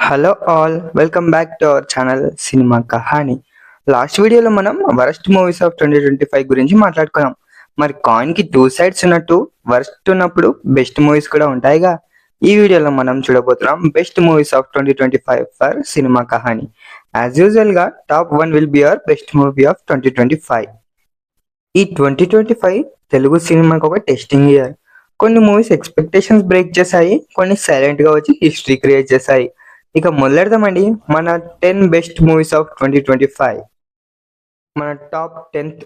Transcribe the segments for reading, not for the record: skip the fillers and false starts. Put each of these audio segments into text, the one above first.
Hello all, welcome back to our channel cinema Kahani. Last వీడియోలో మనం worst movies of 2025 గురించి మాట్లాడుకున్నాం. మరి కాయిన్కి టూ సైడ్స్ ఉన్నట్టు వరస్ట్ ఉన్నప్పుడు బెస్ట్ మూవీస్ కూడా ఉంటాయిగా. ఈ వీడియోలో మనం చూడబోతున్నాం best movies of 2025 for cinema Kahani. As యూజువల్గా top 1 will be our best movie of 2025. ఈ 2025 తెలుగు సినిమాకి ఒక టెస్టింగ్ ఇయర్. కొన్ని మూవీస్ ఎక్స్పెక్టేషన్స్ బ్రేక్ చేశాయి, కొన్ని సైలెంట్గా వచ్చి హిస్టరీ క్రియేట్ చేశాయి. ఇక మొదలెడదామండి మన 10 బెస్ట్ మూవీస్ ఆఫ్ 2025. మన top 10th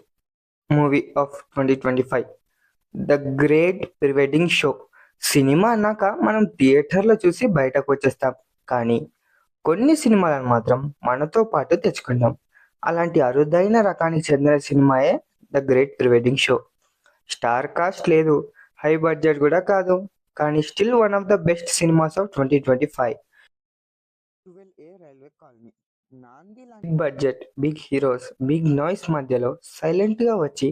movie of 2025, the great pre wedding show. Cinema అన్నాక మనం థియేటర్లో చూసి బయటకు వచ్చేస్తాం, కానీ కొన్ని సినిమాలను మాత్రం మనతో పాటు తెచ్చుకుంటాం. అలాంటి అరుదైన రకానికి చెందిన సినిమాయే the great pre wedding show. Star cast లేదు, హై బడ్జెట్ కూడా కాదు, కానీ still one of the best cinemas of 2025. 12A railway colony. నాంది big budget, big heroes, big noise మధ్యలో సైలెంట్గా వచ్చి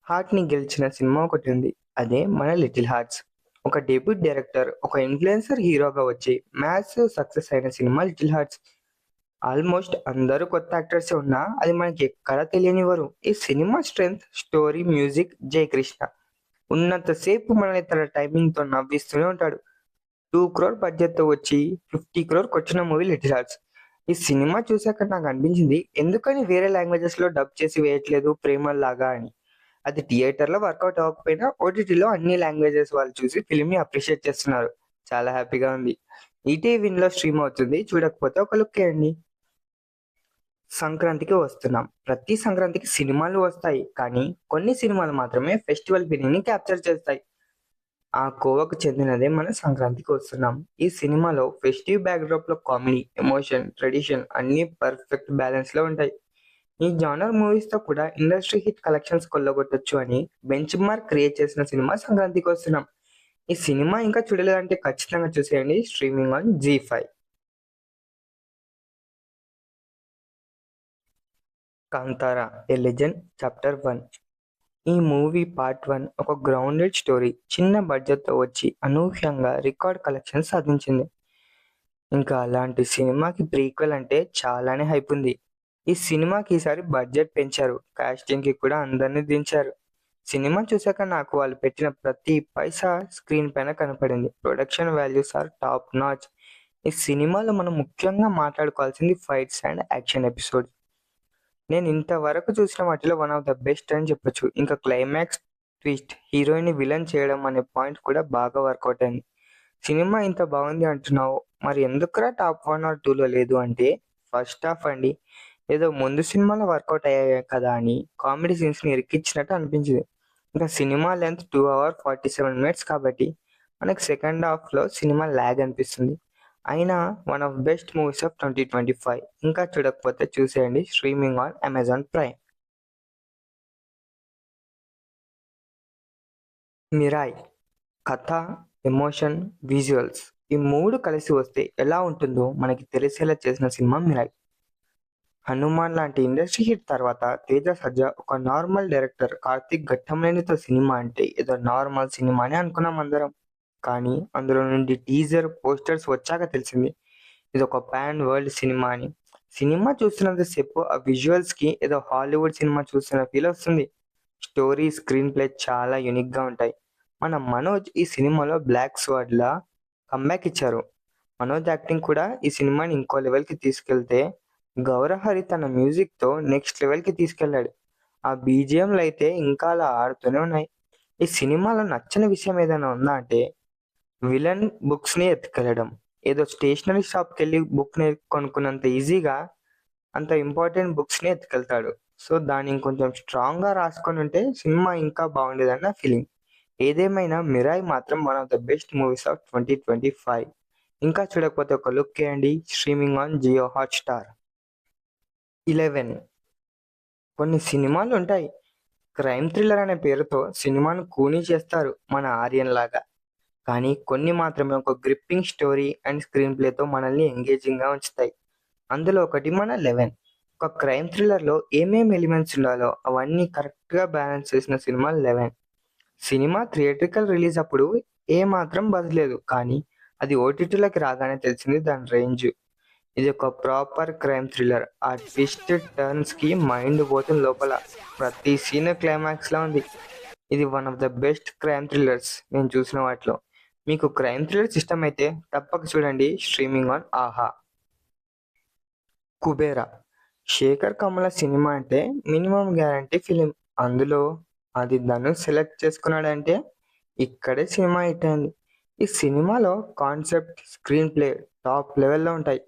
హార్ట్ని గెలిచిన సినిమా ఒకటి ఉంది. అదే మన లిటిల్ హార్ట్స్. ఒక డెబ్యూట్ డైరెక్టర్, ఒక ఇన్ఫ్లుయెన్సర్ హీరోగా వచ్చి మ్యాసివ్ సక్సెస్ అయిన సినిమా లిటిల్ హార్ట్స్. ఆల్మోస్ట్ అందరూ కొత్త యాక్టర్సే ఉన్నా అది మనకి ఎక్కడా తెలియనివ్వరు. ఈ cinema strength, story, music, Jayakrishna ఉన్నంతసేపు మనల్ని తన టైమింగ్తో నవ్విస్తూనే ఉంటాడు. 2 crore బడ్జెట్తో వచ్చి 50 crore వచ్చిన మూవీ లిటిల్ హార్ట్స్. ఈ సినిమా చూసాక నాకు అనిపించింది, ఎందుకని వేరే లాంగ్వేజెస్లో డబ్ చేసి వేయట్లేదు ప్రేమలాగా అని. అది థియేటర్లో వర్కౌట్ అవ్వకపోయినా ఓటీటీలో అన్ని లాంగ్వేజెస్ వాళ్ళు చూసి ఫిల్మ్ని అప్రిషియేట్ చేస్తున్నారు. చాలా హ్యాపీగా ఉంది. ఈటీవీలో స్ట్రీమ్ అవుతుంది, చూడకపోతే ఒక లుక్ వేయండి. సంక్రాంతికి వస్తున్నాం. ప్రతి సంక్రాంతికి సినిమాలు వస్తాయి, కానీ కొన్ని సినిమాలు మాత్రమే ఫెస్టివల్ ఫీలింగ్ని క్యాప్చర్ చేస్తాయి. ఆ కోవకు చెందినదే మన సంక్రాంతికి వస్తున్నాం. ఈ సినిమాలో ఫెస్టివ్ బ్యాక్డ్రాప్ లో కామెడీ, ఎమోషన్, ట్రెడిషన్ అన్ని పర్ఫెక్ట్ బ్యాలెన్స్ లో ఉంటాయి. ఈ జానర్ మూవీస్ తో కూడా ఇండస్ట్రీ హిట్ కలెక్షన్స్ కొల్లగొట్టొచ్చు అని బెంచ్ మార్క్ క్రియేట్ చేసిన సినిమా సంక్రాంతికి వస్తున్నాం. ఈ సినిమా ఇంకా చూడలేదంటే ఖచ్చితంగా చూసేయండి, streaming on Zee five. Kantara a legend chapter 1. ఈ మూవీ పార్ట్ 1 ఒక గ్రౌండెడ్ స్టోరీ, చిన్న బడ్జెట్తో వచ్చి అనూహ్యంగా రికార్డ్ కలెక్షన్ సాధించింది. ఇంకా అలాంటి సినిమాకి ప్రీక్వెల్ అంటే చాలానే హైప్ ఉంది. ఈ సినిమాకి ఈసారి బడ్జెట్ పెంచారు, కాస్టింగ్కి కూడా అందరినీ దించారు. సినిమా చూసాక నాకు వాళ్ళు పెట్టిన ప్రతి పైసా స్క్రీన్ పైన కనపడింది. Production values are top notch. ఈ సినిమాలో మనం ముఖ్యంగా మాట్లాడుకోవాల్సింది ఫైట్స్ అండ్ యాక్షన్ ఎపిసోడ్. నేను ఇంతవరకు చూసిన వాటిలో వన్ ఆఫ్ ద బెస్ట్ అని చెప్పొచ్చు. ఇంకా క్లైమాక్స్ ట్విస్ట్, హీరోయిన్ విలన్ చేయడం అనే పాయింట్ కూడా బాగా వర్కౌట్ అయింది. సినిమా ఇంత బాగుంది అంటున్నావు, మరి ఎందుకురా టాప్ 1 ఆర్ 2లో లేదు అంటే, ఫస్ట్ హాఫ్ అండి. ఏదో ముందు సినిమాలో వర్కౌట్ అయ్యాయి కదా అని కామెడీ సీన్స్ని ఇరికిచ్చినట్టు అనిపించింది. ఇంకా సినిమా లెంత్ 2 hours 47 minutes కాబట్టి మనకి సెకండ్ హాఫ్లో సినిమా ల్యాగ్ అనిపిస్తుంది. అయినా one of best movies of 2025. ఇంకా చూడకపోతే చూసేయండి, streaming on Amazon prime. Mirai. కథ, ఎమోషన్, విజువల్స్ ఈ మూడు కలిసి వస్తే ఎలా ఉంటుందో మనకి తెలిసేలా చేసిన సినిమా మిరాయ్. హనుమాన్ లాంటి ఇండస్ట్రీ హిట్ తర్వాత తేజ సజ్జా ఒక నార్మల్ డైరెక్టర్ కార్తీక్ ఘట్టంలేనితో సినిమా అంటే ఏదో నార్మల్ సినిమా అని అనుకున్నాం అందరం. కానీ అందులో నుండి టీజర్, పోస్టర్స్ వచ్చాక తెలిసింది ఇది ఒక పాన్ వరల్డ్ సినిమా అని. సినిమా చూస్తున్నంతసేపు ఆ విజువల్స్కి ఏదో హాలీవుడ్ సినిమా చూస్తున్న ఫీల్ వస్తుంది. స్టోరీ, స్క్రీన్ ప్లే చాలా యూనిక్గా ఉంటాయి. మన మనోజ్ ఈ సినిమాలో బ్లాక్ స్వాడ్లా కంబ్యాక్ ఇచ్చారు. మనోజ్ యాక్టింగ్ కూడా ఈ సినిమాని ఇంకో లెవెల్కి తీసుకెళ్తే, గౌరహరి తన మ్యూజిక్తో నెక్స్ట్ లెవెల్కి తీసుకెళ్లాడు. ఆ బీజిఎంలు అయితే ఇంకా అలా ఆడుతూనే ఉన్నాయి. ఈ సినిమాలో నచ్చని విషయం ఏదైనా ఉందా అంటే, విలన్ బుక్స్ని ఎత్తుకెళ్ళడం. ఏదో స్టేషనరీ షాప్కి వెళ్ళి బుక్ని కొనుక్కున్నంత ఈజీగా అంత ఇంపార్టెంట్ బుక్స్ని ఎత్తుకెళ్తాడు. సో దాన్ని ఇంకొంచెం స్ట్రాంగ్గా రాసుకొని ఉంటే సినిమా ఇంకా బాగుండేదని నా ఫీలింగ్. ఏదేమైనా మిరాయ్ మాత్రం one of the best movies of 2025. ఇంకా చూడకపోతే ఒక లుక్ వేయండి, స్ట్రీమింగ్ ఆన్ జియో హాట్స్టార్. 11. కొన్ని సినిమాలు ఉంటాయి, క్రైమ్ థ్రిల్లర్ అనే పేరుతో సినిమాను కూనీ చేస్తారు మన ఆర్యన్ లాగా. కానీ కొన్ని మాత్రమే ఒక గ్రిప్పింగ్ స్టోరీ అండ్ స్క్రీన్ ప్లేతో మనల్ని ఎంగేజింగ్గా ఉంచుతాయి. అందులో ఒకటి మన 11. ఒక క్రైమ్ థ్రిల్లర్లో ఏమేమి ఎలిమెంట్స్ ఉండాలో అవన్నీ కరెక్ట్గా బ్యాలెన్స్ చేసిన సినిమా 11. సినిమా థియేట్రికల్ రిలీజ్ అప్పుడు ఏ మాత్రం బజ్ లేదు, కానీ అది ఓటీటీలోకి రాగానే తెలిసింది దాని రేంజ్. ఇది ఒక ప్రాపర్ క్రైమ్ థ్రిల్లర్. ఆ ట్విస్ట్ టర్న్స్ కి మైండ్ పోతుంది లోపల. ప్రతి సీన్ క్లైమాక్స్ లా ఉంది. ఇది one of the best crime thrillers నేను చూసిన వాటిలో. మీకు క్రైమ్ థ్రిల్లర్స్ ఇష్టమైతే తప్పక చూడండి స్ట్రీమింగ్ ఆన్ ఆహా. కుబేరా శేఖర్ కమల సినిమా అంటే మినిమం గ్యారంటీ ఫిలిం. అందులో అది ధనుష్ సెలెక్ట్ చేసుకున్నాడంటే ఇక్కడే సినిమా హిట్ అయింది. ఈ సినిమాలో కాన్సెప్ట్, స్క్రీన్ ప్లే టాప్ లెవెల్లో ఉంటాయి.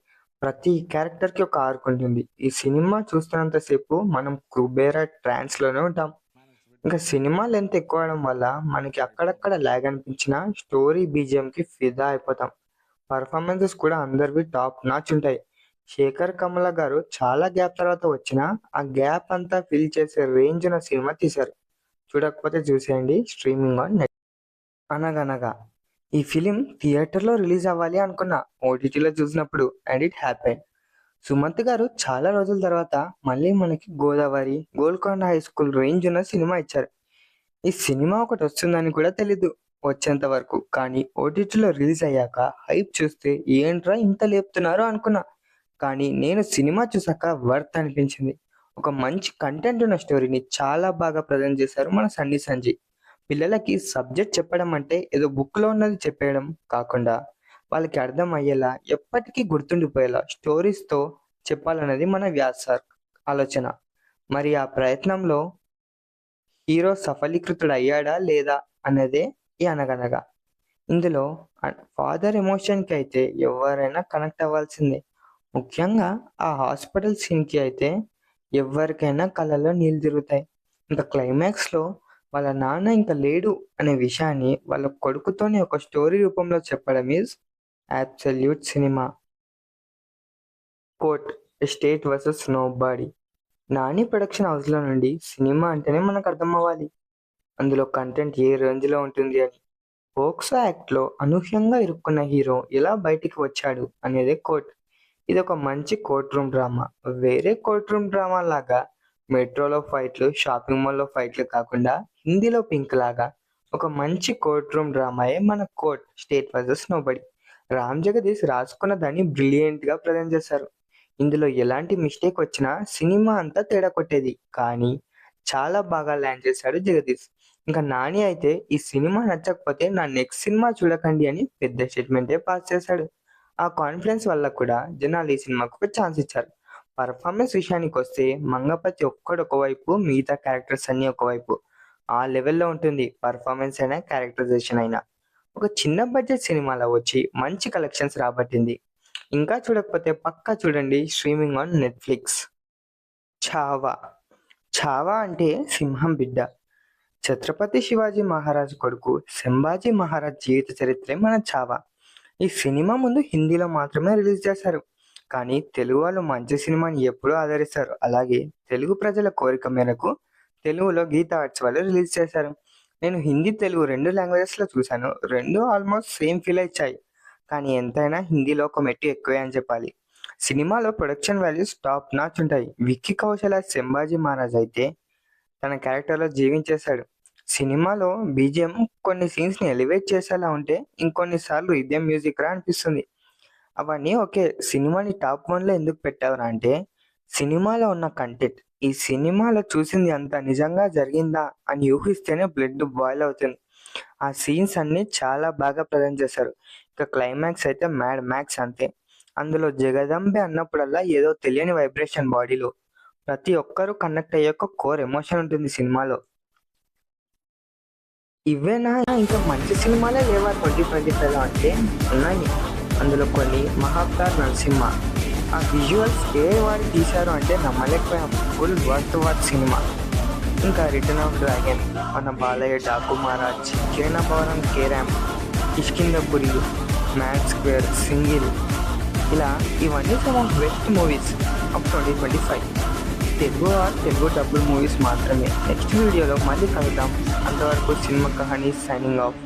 ప్రతి క్యారెక్టర్ కి ఒక ఆర్క్ ఉంటుంది. ఈ సినిమా చూస్తున్నంతసేపు మనం కుబేరా ట్రాన్స్ లోనే ఉంటాం. ఇంకా సినిమా లెంత్ ఎక్కువ అవడం వల్ల మనకి అక్కడక్కడ లాగ్ అనిపించిన స్టోరీ బీజిఎం కి ఫిదా అయిపోతాం. పర్ఫార్మెన్సెస్ కూడా అందరివి టాప్ నాచ్ ఉంటాయి. శేఖర్ కమల గారు చాలా గ్యాప్ తర్వాత వచ్చిన ఆ గ్యాప్ అంతా ఫిల్ చేసే రేంజ్ ఉన్న సినిమా తీశారు. చూడకపోతే చూసేయండి స్ట్రీమింగ్ ఆన్ నెట్. అనగనగా ఈ ఫిలిం థియేటర్ లో రిలీజ్ అవ్వాలి అనుకున్నా, ఓటీటీలో చూసినప్పుడు అండ్ ఇట్ హ్యాపెన్. సుమంత్ గారు చాలా రోజుల తర్వాత మళ్ళీ మనకి Godavari, Golconda high school range ఉన్న సినిమా ఇచ్చారు. ఈ సినిమా ఒకటి వస్తుందని కూడా తెలీదు వచ్చేంత వరకు. కానీ ఓటీటీలో రిలీజ్ అయ్యాక హైప్ చూస్తే ఏంట్రా ఇంత లేపుతున్నారు అనుకున్నా. కానీ నేను సినిమా చూసాక వర్త్ అనిపించింది. ఒక మంచి కంటెంట్ ఉన్న స్టోరీని చాలా బాగా ప్రజెంట్ చేశారు మన సన్నీ సంజయ్. పిల్లలకి సబ్జెక్ట్ చెప్పడం అంటే ఏదో బుక్ లో ఉన్నది చెప్పేయడం కాకుండా వాళ్ళకి అర్థం అయ్యేలా, ఎప్పటికీ గుర్తుండిపోయేలా స్టోరీస్ తో చెప్పాలన్నది మన వ్యాస్ సార్ ఆలోచన. మరి ఆ ప్రయత్నంలో హీరో సఫలీకృతుడు అయ్యాడా లేదా అన్నదే ఈ అనగనగా. ఇందులో ఫాదర్ ఎమోషన్ కి అయితే ఎవరైనా కనెక్ట్ అవ్వాల్సిందే. ముఖ్యంగా ఆ హాస్పిటల్ సీన్ కి అయితే ఎవరికైనా కళ్ళలో నీళ్ళు తిరుగుతాయి. ఇంకా క్లైమాక్స్ లో వాళ్ళ నాన్న ఇంకా లేడు అనే విషయాన్ని వాళ్ళ కొడుకుతోనే ఒక స్టోరీ రూపంలో చెప్పడం is absolute cinema. Court state versus nobody. Nani production house లో నుండి సినిమా అంటేనే మనకు అర్థం అవ్వాలి అందులో కంటెంట్ ఏ రేంజ్ లో ఉంటుంది అని. పోక్సో యాక్ట్ లో అనూహ్యంగా ఇరుక్కున్న హీరో ఎలా బయటికి వచ్చాడు అనేదే కోర్ట్. ఇది ఒక మంచి కోర్ట్ రూమ్ డ్రామా. వేరే కోర్ట్ రూమ్ డ్రామా లాగా మెట్రోలో ఫైట్లు, షాపింగ్ మాల్లో ఫైట్లు కాకుండా హిందీలో పింక్ లాగా ఒక మంచి కోర్ట్ రూమ్ డ్రామాయే మన court state versus nobody. Ram Jagadish రాసుకున్న దాన్ని బ్రిలియంట్ గా ప్రజెంట్ చేశారు. ఇందులో ఎలాంటి మిస్టేక్ వచ్చినా సినిమా అంతా తేడా కొట్టేది. కానీ చాలా బాగా ల్యాండ్ చేశాడు జగదీష్. ఇంకా నాని అయితే ఈ సినిమా నచ్చకపోతే నా నెక్స్ట్ సినిమా చూడకండి అని పెద్ద స్టేట్మెంటే పాస్ చేశాడు. ఆ కాన్ఫిడెన్స్ వల్ల కూడా జనాలు ఈ సినిమాకు ఒక ఛాన్స్ ఇచ్చారు. పర్ఫార్మెన్స్ విషయానికి వస్తే మంగపతి ఒక్కడు ఒకవైపు, మిగతా క్యారెక్టర్స్ అన్ని ఒకవైపు. ఆ లెవెల్లో ఉంటుంది పర్ఫార్మెన్స్ అయినా క్యారెక్టరైజేషన్ అయినా. ఒక చిన్న బడ్జెట్ సినిమాలో వచ్చి మంచి కలెక్షన్స్ రాబట్టింది. ఇంకా చూడకపోతే పక్కా చూడండి streaming on Netflix. Chhaava. Chhaava అంటే సింహం బిడ్డ. ఛత్రపతి శివాజీ మహారాజ్ కొడుకు సంభాజీ మహారాజ్ జీవిత చరిత్రే మన ఛావా. ఈ సినిమా ముందు హిందీలో మాత్రమే రిలీజ్ చేశారు. కానీ తెలుగు వాళ్ళు మంచి సినిమాని ఎప్పుడూ ఆదరిస్తారు. అలాగే తెలుగు ప్రజల కోరిక మేరకు తెలుగులో గీతా ఆర్ట్స్ వాళ్ళు రిలీజ్ చేశారు. నేను హిందీ, తెలుగు రెండు లాంగ్వేజెస్ లో చూశాను. రెండు ఆల్మోస్ట్ సేమ్ ఫీల్ ఇచ్చాయి. కానీ ఎంతైనా హిందీలో ఒక మెట్టు ఎక్కువే అని చెప్పాలి. సినిమాలో ప్రొడక్షన్ వాల్యూస్ టాప్ నాచ్ ఉంటాయి. విక్కీ కౌశల్ సంభాజీ మహారాజ్ అయితే తన క్యారెక్టర్ లో జీవించేశాడు. సినిమాలో బీజిఎం కొన్ని సీన్స్ ని ఎలివేట్ చేసేలా ఉంటే ఇంకొన్ని సార్లు ఇదే మ్యూజిక్ రా అనిపిస్తుంది. అవన్నీ ఓకే, సినిమాని టాప్ 1 లో ఎందుకు పెట్టావురా అంటే సినిమాలో ఉన్న కంటెంట్. ఈ సినిమాలో చూసింది అంతా నిజంగా జరిగిందా అని ఊహిస్తేనే బ్లడ్ బాయిల్ అవుతుంది. ఆ సీన్స్ అన్ని చాలా బాగా ప్రజెంట్ చేశారు. ఇక క్లైమాక్స్ అయితే మ్యాడ్ మ్యాక్స్ అంతే. అందులో జగదంబే అన్నప్పుడల్లా ఏదో తెలియని వైబ్రేషన్ బాడీలో. ప్రతి ఒక్కరూ కనెక్ట్ అయ్యే ఒక కోర్ ఎమోషన్ ఉంటుంది సినిమాలో. ఇవేనా ఇంకా మంచి సినిమాలే లేవా 2025 అంటే ఉన్నాయి. అందులో కొన్ని మహావతార్, నరసింహ. ఆ విజువల్స్ ఏ వారు తీశారు అంటే నమ్మలేకపోయాం. Full worth watch cinema. ఇంకా రిటర్న్ ఆఫ్ డ్రాగన్, మన బాలయ్య డాకు మహారాజ్, కిరణభవనం కేరామ్, కిష్కిందపురి, మ్యాడ్ స్క్వేర్, సింగిల్, ఇలా ఇవన్నీ some of best movies of 2025. Telugu dubbed movies మాత్రమే. నెక్స్ట్ వీడియోలో మళ్ళీ కలుద్దాం. అంతవరకు సినిమా కహానీ సైనింగ్ ఆఫ్.